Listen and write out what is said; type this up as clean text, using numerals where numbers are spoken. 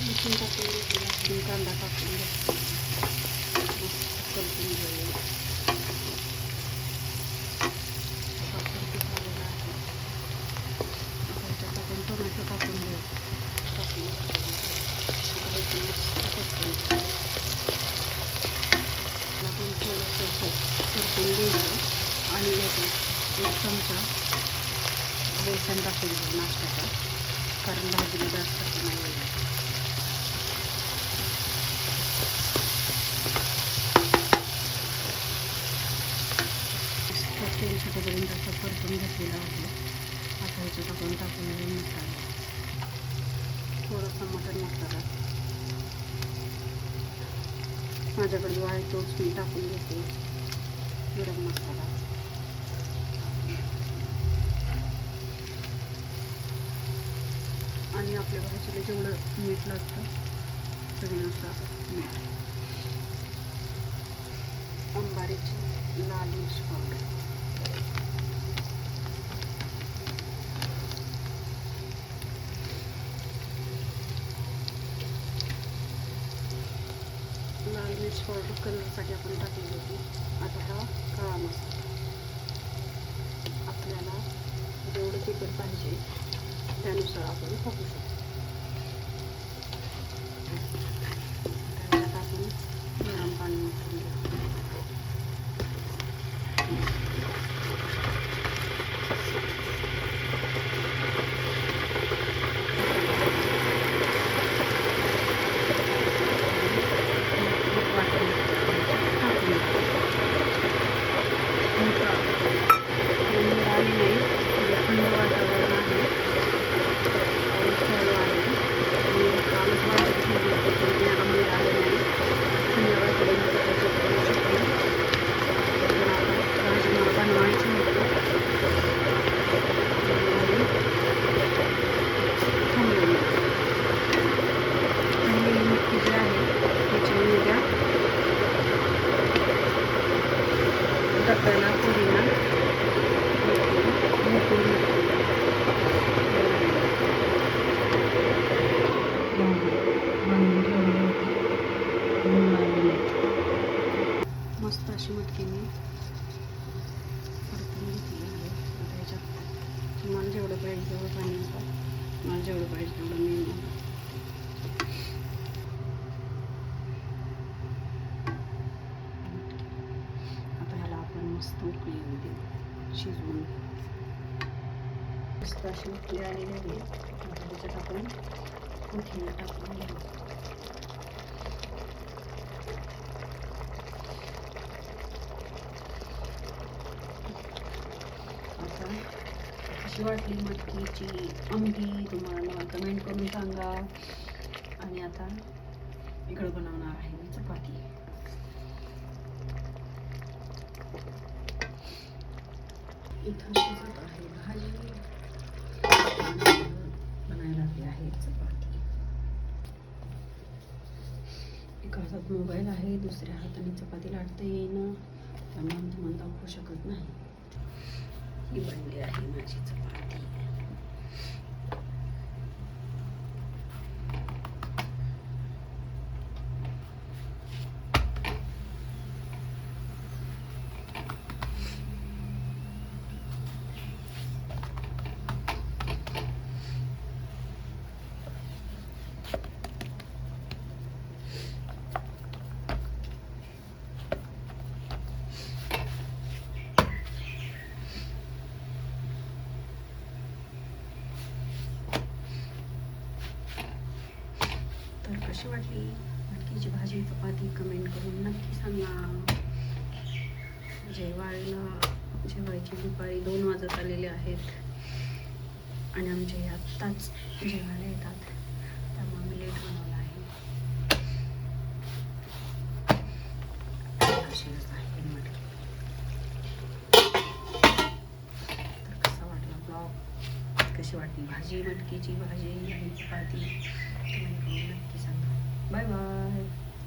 लसूण टाकून घेतलं, लसूण कांदा टाकून घेतला, मस्त परतून घेऊया. परतून झालेला आहे. त्याच्यात आपण टोमॅटो टाकून घेऊ. टाकून मस्त परतून आपण थोडंसं परतून घ्यायचं आणि याच्यात 1 चमचा बेसन टाकून घेऊ नाश्त्याचा, कारण भाजीला जास्त नाही येईल. तेल सुटेपर्यंत असं परतून घेतलेलं आहे. आता ह्याच्यात आपण टाकून घेऊ मसाला, थोडासा मटण मसाला माझ्याकडे जो आहे तोच मी टाकून घेते. गरम मसाला आणि आपल्या भाजीला जेवढं मीठ लागतं चवीनुसार मीठ. अंबारीची लाल मिर्च पावडर, लाल मिर्च पावडर कलरसाठी आपण टाकली होती. आता हा काळा मसाला, आपल्याला जेवढं तिखट पाहिजे त्यानुसार आपण टाकू शकतो. त्याच्यात आपण गरम पाणी ओतून घेऊ. डब्याला पुरीला बनवून ठेवली होती. मस्त अशी मटकी मी परतून घेतली आहे. आता ह्याच्यात तुम्हाला जेवढं पाहिजे तेवढं पाणी होतं, मला जेवढं पाहिजे तेवढं मी मस्त उकळी येऊ दे, शिजवून. मस्त अशी उकळी आलेली आहे. आता त्याच्यात आपण कोथिंबीर टाकून घेऊ. आता कशी वाटली मटकीची आमटी तुम्हाला कमेंट करून सांगा. आणि आता इकडं बनवणार आहे मी चपाती. इथं शिजत आहे भाजी, बनायला लागली आहे चपाती. एका हातात मोबाईल आहे, दुसऱ्या हाताने चपाती लाटता येईना, त्यामुळे तुम्हाला दाखवू शकत नाही. ही बनली आहे माझी चपाती. तर कशी वाटली मटकीची भाजी चपाती कमेंट करून नक्की सांगा. जेवायची दुपारी 2 वाजत आलेले आहेत आणि आमचे हे आत्ताच जेवायला येतात, त्यामुळे मी लेट बनवला आहे. अशीच आहे मटकी. तर कसा वाटला ब्लॉग, कशी वाटली भाजी, मटकीची भाजी आणि चपाती कमेंट करून नक्की सांगा. Bye bye.